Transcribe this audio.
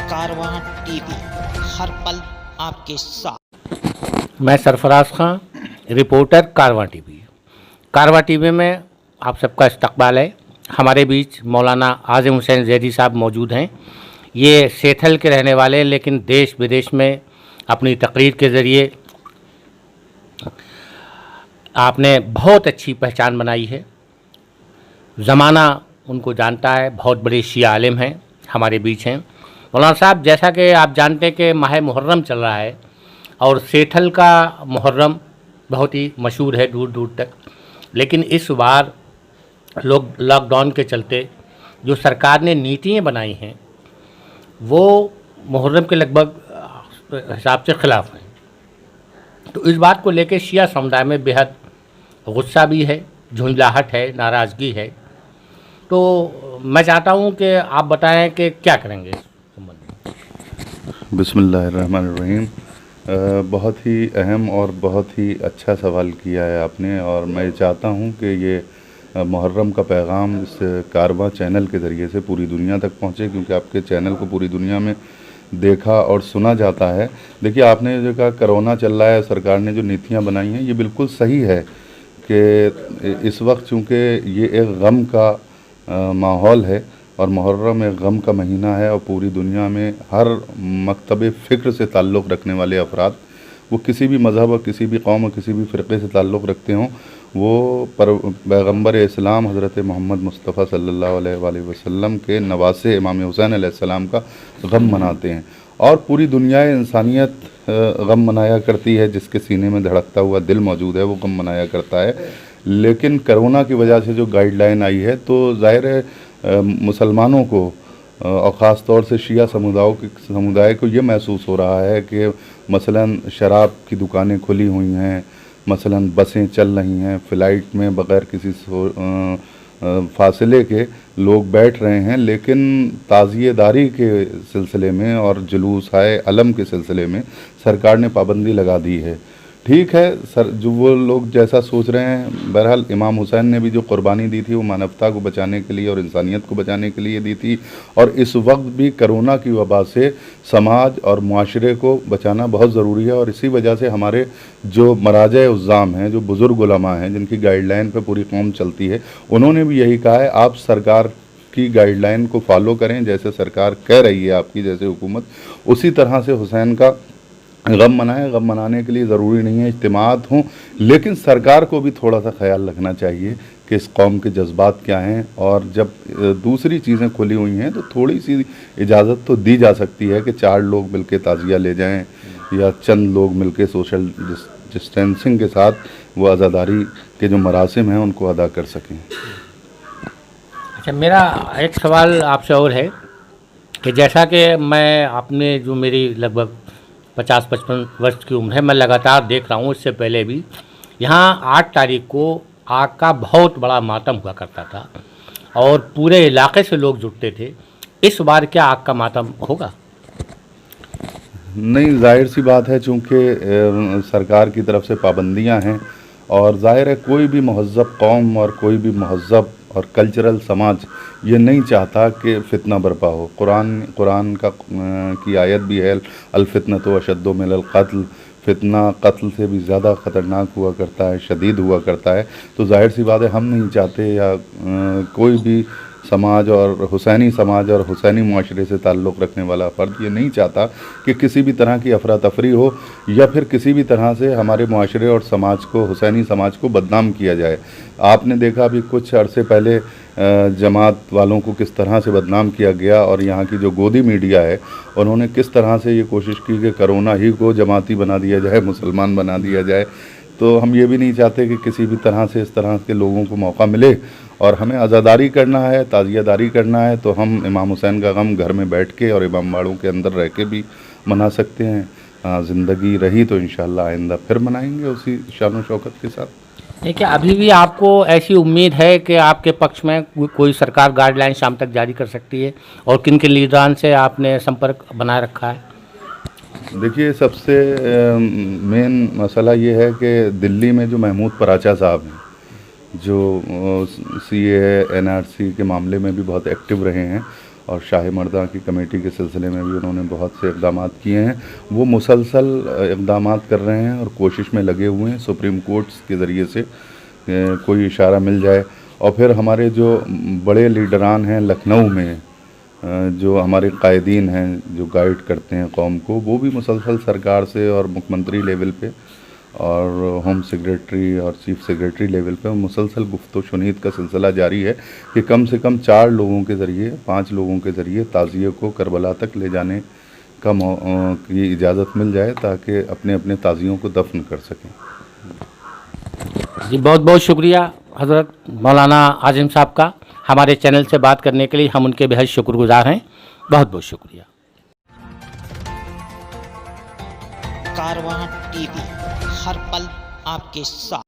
कारवां TV, हर पल आपके साथ। मैं सरफराज खां, रिपोर्टर कारवां टीवी। कारवां टीवी में आप सबका इस्तकबाल है। हमारे बीच मौलाना आज़िम हुसैन ज़ैदी साहब मौजूद हैं। ये सेठल के रहने वाले हैं, लेकिन देश विदेश में अपनी तकरीर के ज़रिए आपने बहुत अच्छी पहचान बनाई है। ज़माना उनको जानता है, बहुत बड़े शिया आलिम हैं, हमारे बीच हैं। मौलाना साहब, जैसा कि आप जानते हैं कि माह मुहर्रम चल रहा है और सेठल का मुहर्रम बहुत ही मशहूर है दूर दूर तक, लेकिन इस बार लोग लॉकडाउन के चलते जो सरकार ने नीतियाँ बनाई हैं वो मुहर्रम के लगभग हिसाब से ख़िलाफ़ हैं। तो इस बात को लेकर शिया समुदाय में बेहद गुस्सा भी है, झुंझलाहट है, नाराज़गी है। तो मैं चाहता हूं कि आप बताएं कि क्या करेंगे इस संबंध में। बिस्मिल्लाहिर्रहमानिर्रहीम। बहुत ही अहम और बहुत ही अच्छा सवाल किया है आपने, और मैं चाहता हूं कि ये मुहर्रम का पैगाम इस कारवां चैनल के ज़रिए से पूरी दुनिया तक पहुंचे, क्योंकि आपके चैनल को पूरी दुनिया में देखा और सुना जाता है। देखिए, आपने जो कहा कोरोना चल रहा है, सरकार ने जो नीतियां बनाई हैं ये बिल्कुल सही है कि इस वक्त चूँकि ये एक गम का माहौल है और मुहर्रम एक गम का महीना है, और पूरी दुनिया में हर मकतब फ़िक्र से ताल्लुक़ रखने वाले अफराद, वो किसी भी मज़हब और किसी भी कौम और किसी भी फ़िरक़े से ताल्लुक़ रखते हों, वो पैगम्बर इस्लाम हज़रत मोहम्मद मुस्तफ़ा सल्लल्लाहु अलैहि वसल्लम के नवासे इमाम हुसैन अलैहिस्सलाम का गम मनाते हैं। और पूरी दुनिया इंसानियत गम मनाया करती है। जिसके सीने में धड़कता हुआ दिल मौजूद है वो गम मनाया करता है। लेकिन कोरोना की वजह से जो गाइडलाइन आई है, तो ज़ाहिर है मुसलमानों को और ख़ास तौर से शिया समुदाय को ये महसूस हो रहा है कि मसलन शराब की दुकानें खुली हुई हैं, मसलन बसें चल रही हैं, फ़्लाइट में बग़ैर किसी फासले के लोग बैठ रहे हैं, लेकिन ताज़ियेदारी के सिलसिले में और जुलूस आए अलम के सिलसिले में सरकार ने पाबंदी लगा दी है। ठीक है सर, जो वो लोग जैसा सोच रहे हैं, बहरहाल इमाम हुसैन ने भी जो कुर्बानी दी थी वो मानवता को बचाने के लिए और इंसानियत को बचाने के लिए दी थी, और इस वक्त भी कोरोना की वबा से समाज और मुआशरे को बचाना बहुत ज़रूरी है। और इसी वजह से हमारे जो मराजे उज़्ज़ाम हैं, जो बुज़ुर्ग उलमा हैं, जिनकी गाइडलाइन पर पूरी कौम चलती है, उन्होंने भी यही कहा है, आप सरकार की गाइडलाइन को फॉलो करें, जैसे सरकार कह रही है आपकी, जैसे हुकूमत, उसी तरह से हुसैन का गम मनाएं। गम मनाने के लिए ज़रूरी नहीं है इज्तिमात हों, लेकिन सरकार को भी थोड़ा सा ख्याल रखना चाहिए कि इस कौम के जज्बात क्या हैं। और जब दूसरी चीज़ें खुली हुई हैं तो थोड़ी सी इजाज़त तो दी जा सकती है कि 4 लोग मिलके ताज़िया ले जाएं, या चंद लोग मिलके सोशल डिस्टेंसिंग के साथ वो आज़ादारी के जो मरासिम हैं उनको अदा कर सकें। अच्छा, मेरा एक सवाल आपसे और है कि जैसा कि मैं आपने जो मेरी लगभग 50-55 वर्ष की उम्र है, मैं लगातार देख रहा हूँ, इससे पहले भी यहाँ 8 तारीख को आग का बहुत बड़ा मातम हुआ करता था और पूरे इलाके से लोग जुटते थे। इस बार क्या आग का मातम होगा? नहीं, जाहिर सी बात है, चूँकि सरकार की तरफ से पाबंदियाँ हैं, और ज़ाहिर है कोई भी महज़्ज़ब कौम और कोई भी महज़्ज़ब और कल्चरल समाज ये नहीं चाहता कि फ़ितना बरपा हो। कुरान की आयत भी है, अल-फ़ितनतु अशद्दु मिनल क़त्ल, फ़ितना कत्ल से भी ज़्यादा ख़तरनाक हुआ करता है, शदीद हुआ करता है। तो ज़ाहिर सी बात है, हम नहीं चाहते, या कोई भी समाज और हुसैनी मुआशरे से ताल्लुक़ रखने वाला फ़र्द ये नहीं चाहता कि किसी भी तरह की अफरा तफरी हो, या फिर किसी भी तरह से हमारे मुआशरे और समाज को, हुसैनी समाज को बदनाम किया जाए। आपने देखा अभी कुछ अरसे पहले जमात वालों को किस तरह से बदनाम किया गया, और यहाँ की जो गोदी मीडिया है उन्होंने किस तरह से ये कोशिश की कि कोरोना ही को जमाती बना दिया जाए, मुसलमान बना दिया जाए। तो हम ये भी नहीं चाहते कि किसी भी तरह से इस तरह के लोगों को मौका मिले, और हमें आज़ादारी करना है, ताज़ियादारी करना है, तो हम इमाम हुसैन का गम घर में बैठ के और इमाम बाड़ों के अंदर रह के भी मना सकते हैं। ज़िंदगी रही तो इंशाअल्लाह आइंदा फिर मनाएंगे उसी शान शौकत के साथ। देखिए, अभी भी आपको ऐसी उम्मीद है कि आपके पक्ष में कोई सरकार गाइडलाइन शाम तक जारी कर सकती है, और किन किन लीडरान से आपने संपर्क बनाए रखा है? देखिए, सबसे मेन मसला ये है कि दिल्ली में जो महमूद पराचा साहब हैं, जो CAA NRC के मामले में भी बहुत एक्टिव रहे हैं और शाही मर्दा की कमेटी के सिलसिले में भी उन्होंने बहुत से इक़दामात किए हैं, वो मुसलसल इक़दामात कर रहे हैं और कोशिश में लगे हुए हैं सुप्रीम कोर्ट्स के ज़रिए से कोई इशारा मिल जाए। और फिर हमारे जो बड़े लीडरान हैं लखनऊ में, जो हमारे कायदीन हैं जो गाइड करते हैं कौम को, वो भी मुसलसल सरकार से और मुख्यमंत्री लेवल पे और होम सेक्रेटरी और चीफ सेक्रेटरी लेवल पे मुसलसल गुफ्तो शुनीद का सिलसिला जारी है कि कम से कम 4 लोगों के ज़रिए 5 लोगों के ज़रिए ताज़िए को करबला तक ले जाने की इजाज़त मिल जाए ताकि अपने अपने ताज़ियों को दफन कर सकें। जी बहुत बहुत शुक्रिया हज़रत मौलाना आज़म साहब का, हमारे चैनल से बात करने के लिए हम उनके बेहद शुक्रगुजार हैं। बहुत बहुत शुक्रिया। कारवां टीवी, हर पल आपके साथ।